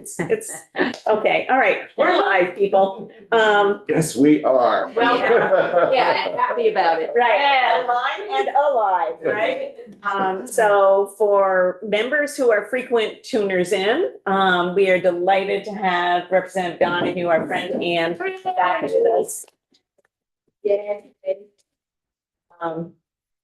It's, okay, all right, we're live, people. Yes, we are. Well, Yeah, and happy about it. Right, online and alive, right? So for members who are frequent tuners in, we are delighted to have Representative Donahue, our friend, and back with us.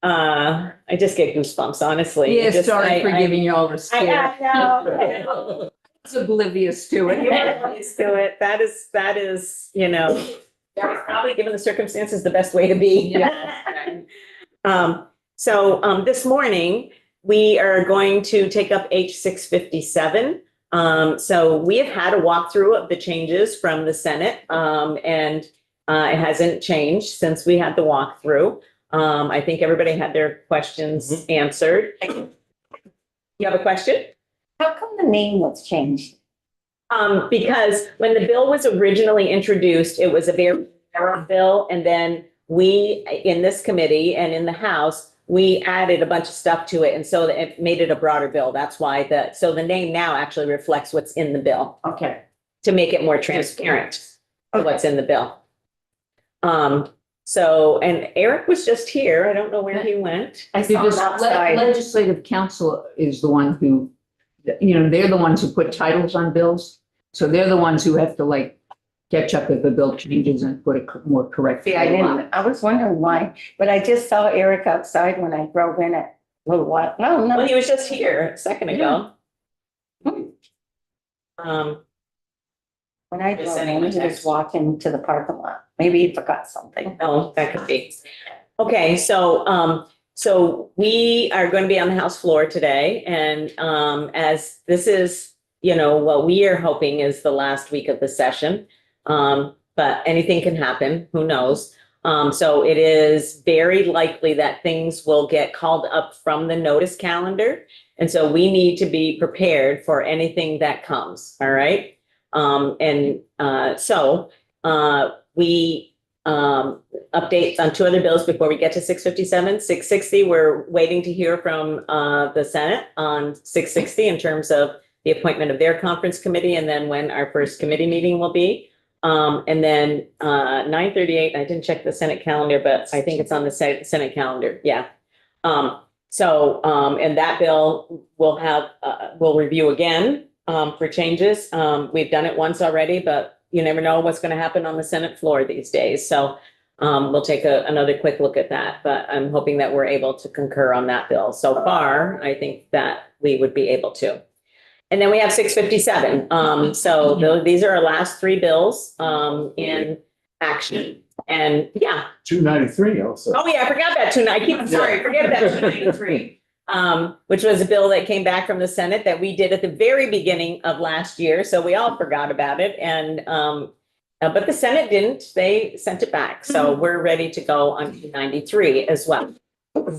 I just get goosebumps, honestly. Yeah, Just- sorry for I- giving you all the scare. I know. It's oblivious to it. Let's do it. That is, probably given the circumstances, the best way to be. So this morning, we are going to take up H 657. So we have had a walkthrough of the changes from the Senate, and it hasn't changed since we had the walkthrough. I think everybody had their questions answered. You have a question? How come the name was changed? Because when the bill was originally introduced, it was a very narrow bill. And then we, in this committee and in the House, we added a bunch of stuff to it. And so it made it a broader bill. That's why so the name now actually reflects what's in the bill Okay. to make it more transparent of what's in the bill. So, and Eric was just here. I don't know where he went. I saw Because it outside. legislative council is the one who, they're the ones who put titles on bills. So they're the ones who have to catch up if the bill changes and put a more correct. See, I title on it. didn't, I was wondering why, but I just saw Eric outside when I drove in at a little while. No, Well, no. he was just here a second ago. When I Just drove sending in, him a he was text. walking to the parking lot. Maybe he forgot something. Oh, that could be. Okay, so we are going to be on the House floor today, and as this is, what we are hoping is the last week of the session. But anything can happen, who knows? So it is very likely that things will get called up from the notice calendar. And so we need to be prepared for anything that comes, all right? So we updates on two other bills before we get to 657. 660, we're waiting to hear from the Senate on 660 in terms of the appointment of their conference committee and then when our first committee meeting will be. And then 938, I didn't check the Senate calendar, but I think it's on the Senate calendar. Yeah. And that bill we'll review again for changes. We've done it once already, but you never know what's going to happen on the Senate floor these days. So we'll take another quick look at that, but I'm hoping that we're able to concur on that bill. So far, I think that we would be able to. And then we have 657. So these are our last three bills in action. And yeah. 293 also. Oh, yeah, I forgot that forget that 293. Which was a bill that came back from the Senate that we did at the very beginning of last year. So we all forgot about it. And but the Senate didn't. They sent it back. So we're ready to go on 293 as well.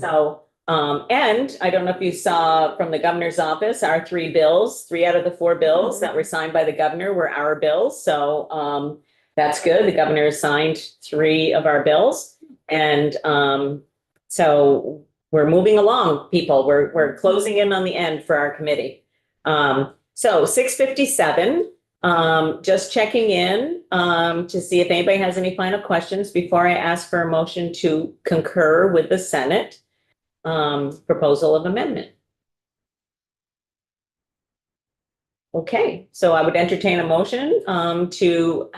So and I don't know if you saw from the governor's office, our three out of the four bills that were signed by the governor were our bills. So that's good. The governor signed three of our bills. And so we're moving along, people. We're closing in on the end for our committee. So 657, just checking in to see if anybody has any final questions before I ask for a motion to concur with the Senate proposal of amendment. Okay, so I would entertain a motion to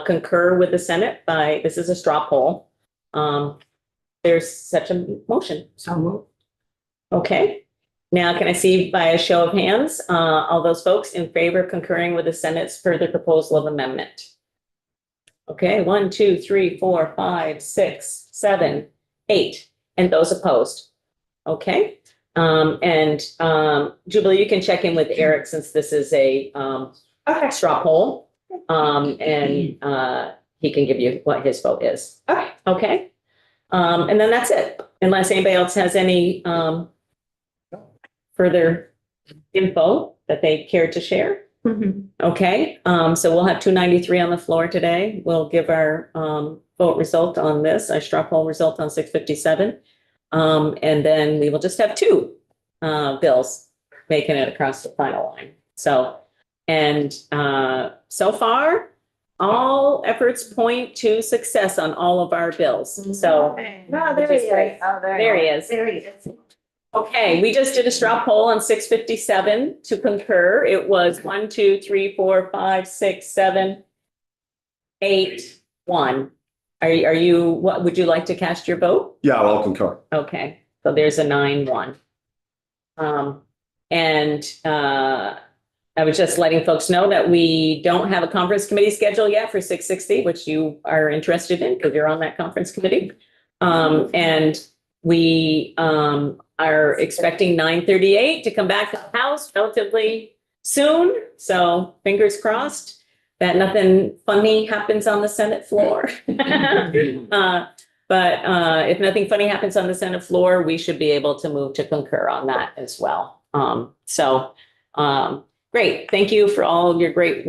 concur with the Senate this is a straw poll. There's such a motion. So moved. Okay, now can I see by a show of hands, all those folks in favor of concurring with the Senate's further proposal of amendment? Okay, 1, 2, 3, 4, 5, 6, 7, 8, and those opposed. Okay, Jubilee, you can check in with Eric since this is a straw poll, and he can give you what his vote is. Okay. And then that's it, unless anybody else has any further info that they care to share. Okay, so we'll have 293 on the floor today. We'll give our vote result on this, our straw poll result on 657. And then we will just have two bills making it across the final line. So, And so far, all efforts point to success on all of our bills. So, No, there he is. there he is. There he is. Okay, we just did a straw poll on 657 to concur. It was 1, 2, 3, 4, 5, 6, 7, 8, 1. Are you, what, would you like to cast your vote? Yeah, I'll concur. Okay, so there's a 9-1. I was just letting folks know that we don't have a conference committee schedule yet for 660, which you are interested in because you're on that conference committee. And we are expecting 9:38 to come back to the House relatively soon. So fingers crossed that nothing funny happens on the Senate floor. But if nothing funny happens on the Senate floor, we should be able to move to concur on that as well. Great. Thank you for all of your great work.